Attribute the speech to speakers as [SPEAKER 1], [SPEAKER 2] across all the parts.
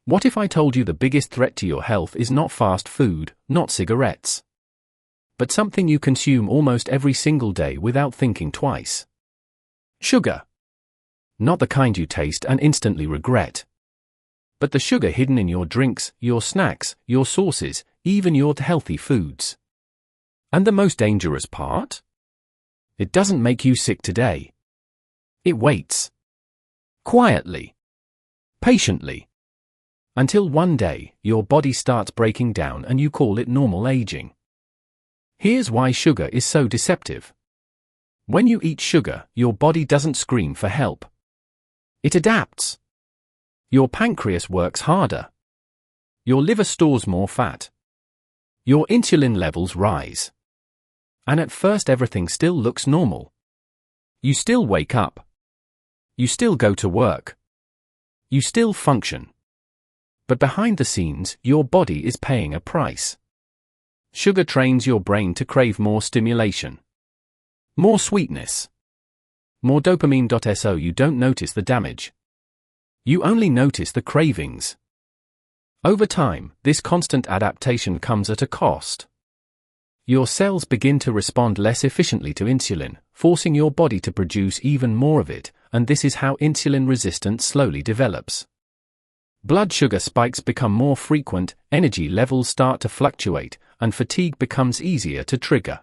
[SPEAKER 1] What if I told you the biggest threat to your health is not fast food, not cigarettes, but something you consume almost every single day without thinking twice? Sugar. Not the kind you taste and instantly regret, but the sugar hidden in your drinks, your snacks, your sauces, even your healthy foods. And the most dangerous part? It doesn't make you sick today. It waits. Quietly. Patiently. Until one day, your body starts breaking down and you call it normal aging. Here's why sugar is so deceptive. When you eat sugar, your body doesn't scream for help. It adapts. Your pancreas works harder. Your liver stores more fat. Your insulin levels rise. And at first everything still looks normal. You still wake up. You still go to work. You still function. But behind the scenes, your body is paying a price. Sugar trains your brain to crave more stimulation. More sweetness. More dopamine. So you don't notice the damage. You only notice the cravings. Over time, this constant adaptation comes at a cost. Your cells begin to respond less efficiently to insulin, forcing your body to produce even more of it, and this is how insulin resistance slowly develops. Blood sugar spikes become more frequent, energy levels start to fluctuate, and fatigue becomes easier to trigger.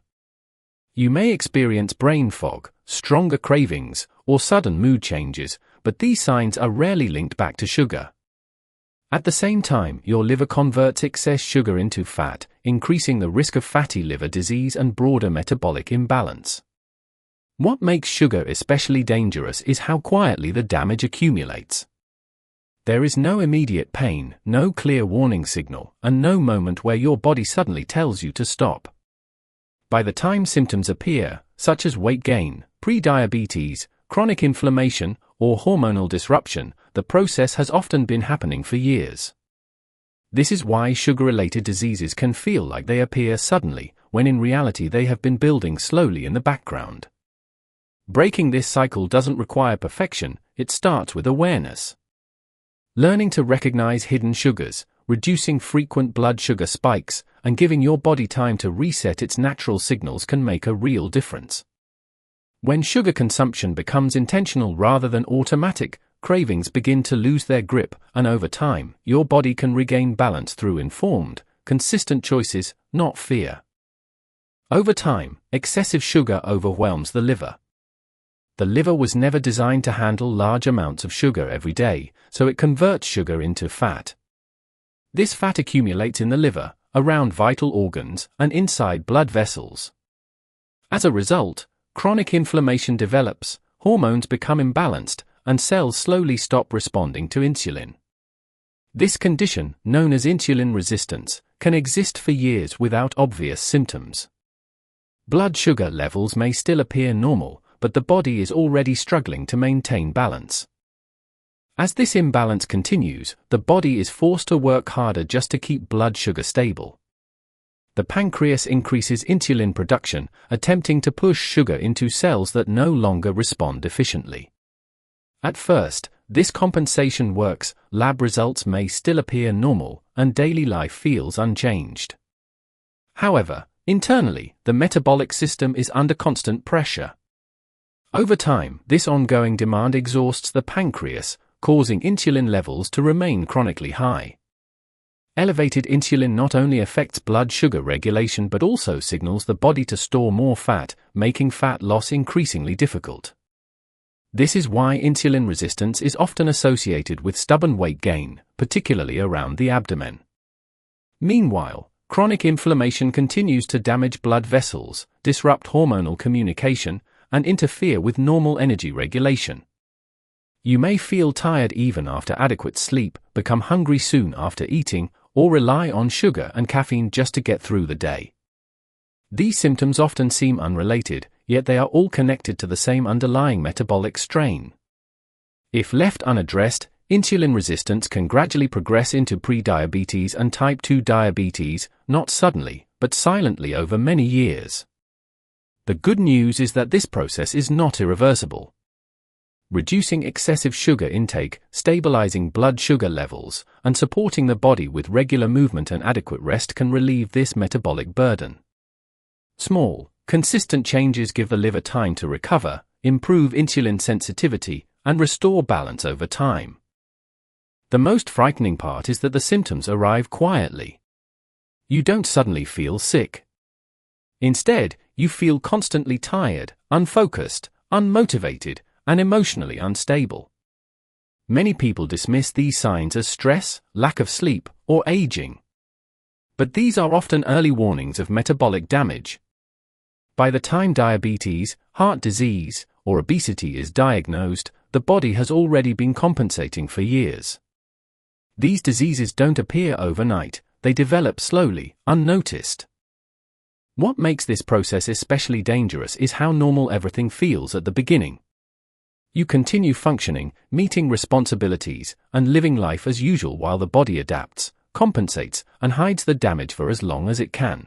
[SPEAKER 1] You may experience brain fog, stronger cravings, or sudden mood changes, but these signs are rarely linked back to sugar. At the same time, your liver converts excess sugar into fat, increasing the risk of fatty liver disease and broader metabolic imbalance. What makes sugar especially dangerous is how quietly the damage accumulates. There is no immediate pain, no clear warning signal, and no moment where your body suddenly tells you to stop. By the time symptoms appear, such as weight gain, prediabetes, chronic inflammation, or hormonal disruption, the process has often been happening for years. This is why sugar-related diseases can feel like they appear suddenly, when in reality they have been building slowly in the background. Breaking this cycle doesn't require perfection, it starts with awareness. Learning to recognize hidden sugars, reducing frequent blood sugar spikes, and giving your body time to reset its natural signals can make a real difference. When sugar consumption becomes intentional rather than automatic, cravings begin to lose their grip, and over time, your body can regain balance through informed, consistent choices, not fear. Over time, excessive sugar overwhelms the liver. The liver was never designed to handle large amounts of sugar every day, so it converts sugar into fat. This fat accumulates in the liver, around vital organs, and inside blood vessels. As a result, chronic inflammation develops, hormones become imbalanced, and cells slowly stop responding to insulin. This condition, known as insulin resistance, can exist for years without obvious symptoms. Blood sugar levels may still appear normal, but the body is already struggling to maintain balance. As this imbalance continues, the body is forced to work harder just to keep blood sugar stable. The pancreas increases insulin production, attempting to push sugar into cells that no longer respond efficiently. At first, this compensation works, lab results may still appear normal, and daily life feels unchanged. However, internally, the metabolic system is under constant pressure. Over time, this ongoing demand exhausts the pancreas, causing insulin levels to remain chronically high. Elevated insulin not only affects blood sugar regulation but also signals the body to store more fat, making fat loss increasingly difficult. This is why insulin resistance is often associated with stubborn weight gain, particularly around the abdomen. Meanwhile, chronic inflammation continues to damage blood vessels, disrupt hormonal communication, and interfere with normal energy regulation. You may feel tired even after adequate sleep, become hungry soon after eating, or rely on sugar and caffeine just to get through the day. These symptoms often seem unrelated, yet they are all connected to the same underlying metabolic strain. If left unaddressed, insulin resistance can gradually progress into prediabetes and type 2 diabetes, not suddenly, but silently over many years. The good news is that this process is not irreversible. Reducing excessive sugar intake, stabilizing blood sugar levels, and supporting the body with regular movement and adequate rest can relieve this metabolic burden. Small, consistent changes give the liver time to recover, improve insulin sensitivity, and restore balance over time. The most frightening part is that the symptoms arrive quietly. You don't suddenly feel sick. Instead, you feel constantly tired, unfocused, unmotivated, and emotionally unstable. Many people dismiss these signs as stress, lack of sleep, or aging. But these are often early warnings of metabolic damage. By the time diabetes, heart disease, or obesity is diagnosed, the body has already been compensating for years. These diseases don't appear overnight, they develop slowly, unnoticed. What makes this process especially dangerous is how normal everything feels at the beginning. You continue functioning, meeting responsibilities, and living life as usual while the body adapts, compensates, and hides the damage for as long as it can.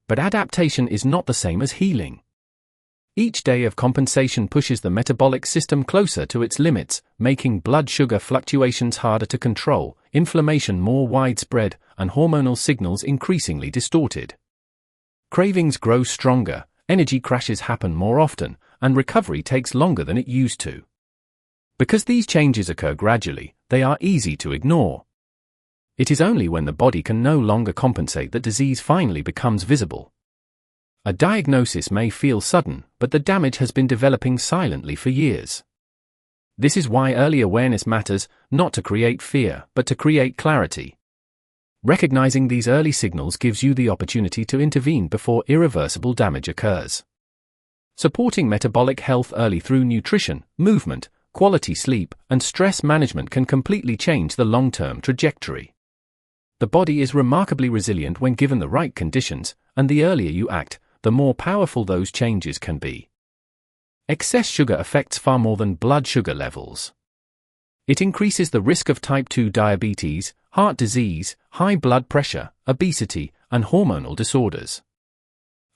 [SPEAKER 1] But adaptation is not the same as healing. Each day of compensation pushes the metabolic system closer to its limits, making blood sugar fluctuations harder to control, inflammation more widespread, and hormonal signals increasingly distorted. Cravings grow stronger, energy crashes happen more often, and recovery takes longer than it used to. Because these changes occur gradually, they are easy to ignore. It is only when the body can no longer compensate that disease finally becomes visible. A diagnosis may feel sudden, but the damage has been developing silently for years. This is why early awareness matters, not to create fear, but to create clarity. Recognizing these early signals gives you the opportunity to intervene before irreversible damage occurs. Supporting metabolic health early through nutrition, movement, quality sleep, and stress management can completely change the long-term trajectory. The body is remarkably resilient when given the right conditions, and the earlier you act, the more powerful those changes can be. Excess sugar affects far more than blood sugar levels. It increases the risk of type 2 diabetes, heart disease, high blood pressure, obesity, and hormonal disorders.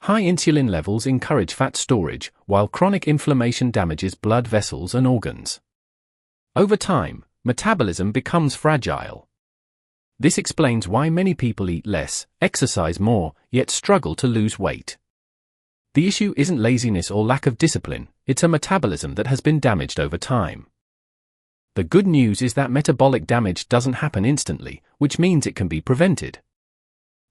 [SPEAKER 1] High insulin levels encourage fat storage, while chronic inflammation damages blood vessels and organs. Over time, metabolism becomes fragile. This explains why many people eat less, exercise more, yet struggle to lose weight. The issue isn't laziness or lack of discipline, it's a metabolism that has been damaged over time. The good news is that metabolic damage doesn't happen instantly, which means it can be prevented.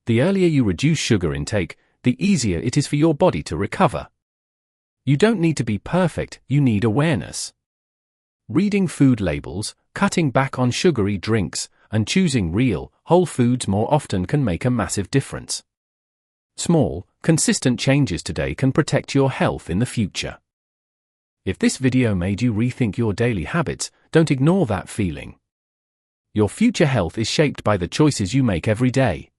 [SPEAKER 1] The earlier you reduce sugar intake, the easier it is for your body to recover. You don't need to be perfect, you need awareness. Reading food labels, cutting back on sugary drinks, and choosing real, whole foods more often can make a massive difference. Small, consistent changes today can protect your health in the future. If this video made you rethink your daily habits, don't ignore that feeling. Your future health is shaped by the choices you make every day.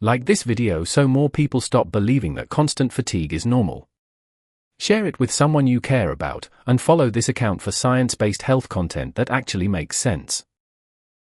[SPEAKER 1] Like this video so more people stop believing that constant fatigue is normal. Share it with someone you care about, and follow this account for science-based health content that actually makes sense.